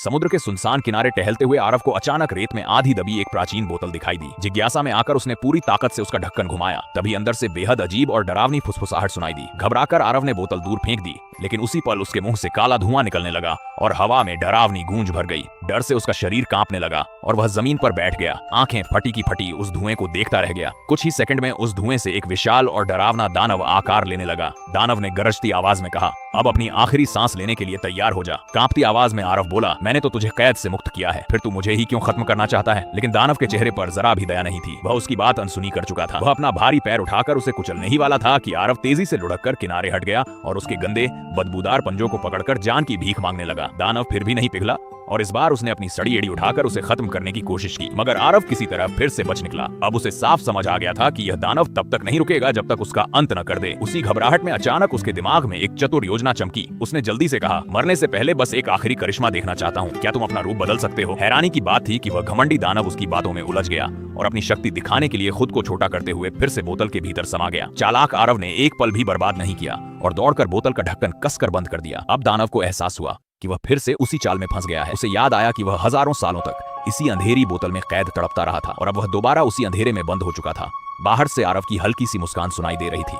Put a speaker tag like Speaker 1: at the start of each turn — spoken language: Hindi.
Speaker 1: समुद्र के सुनसान किनारे टहलते हुए आरव को अचानक रेत में आधी दबी एक प्राचीन बोतल दिखाई दी। जिज्ञासा में आकर उसने पूरी ताकत से उसका ढक्कन घुमाया। तभी अंदर से बेहद अजीब और डरावनी फुसफुसाहट सुनाई दी। घबराकर आरव ने बोतल दूर फेंक दी, लेकिन उसी पल उसके मुंह से काला धुआं निकलने लगा और हवा में डरावनी गूंज भर गई। डर से उसका शरीर कांपने लगा और वह जमीन पर बैठ गया। आंखें फटी की फटी उस धुएं को देखता रह गया। कुछ ही सेकंड में उस धुएं से एक विशाल और डरावना दानव आकार लेने लगा। दानव ने गरजती आवाज में कहा, अब अपनी आखिरी सांस लेने के लिए तैयार हो जा। कांपती आवाज में आरव बोला, मैंने तो तुझे कैद से मुक्त किया है, फिर तू मुझे ही क्यों खत्म करना चाहता है? लेकिन दानव के चेहरे पर जरा भी दया नहीं थी। वह उसकी बात अनसुनी कर चुका था। वह अपना भारी पैर उठाकर उसे कुचलने ही वाला था कि आरव तेजी से लुढ़ककर किनारे हट गया और उसके गंदे बदबूदार पंजों को पकड़कर जान की भीख मांगने लगा। दानव फिर भी नहीं पिघला और इस बार उसने अपनी सड़ी एड़ी उठाकर उसे खत्म करने की कोशिश की, मगर आरव किसी तरह फिर से बच निकला। अब उसे साफ समझ आ गया था कि यह दानव तब तक नहीं रुकेगा जब तक उसका अंत न कर दे। उसी घबराहट में अचानक उसके दिमाग में एक चतुर योजना चमकी। उसने जल्दी से कहा, मरने से पहले बस एक आखिरी करिश्मा देखना चाहता हूँ, क्या तुम अपना रूप बदल सकते हो? हैरानी की बात थी कि वह घमंडी दानव उसकी बातों में उलझ गया और अपनी शक्ति दिखाने के लिए खुद को छोटा करते हुए फिर से बोतल के भीतर समा गया। चालाक आरव ने एक पल भी बर्बाद नहीं किया और दौड़कर बोतल का ढक्कन कसकर बंद कर दिया। अब दानव को एहसास हुआ कि वह फिर से उसी चाल में फंस गया है। उसे याद आया कि वह हजारों सालों तक इसी अंधेरी बोतल में कैद तड़पता रहा था और अब वह दोबारा उसी अंधेरे में बंद हो चुका था। बाहर से आरव की हल्की सी मुस्कान सुनाई दे रही थी।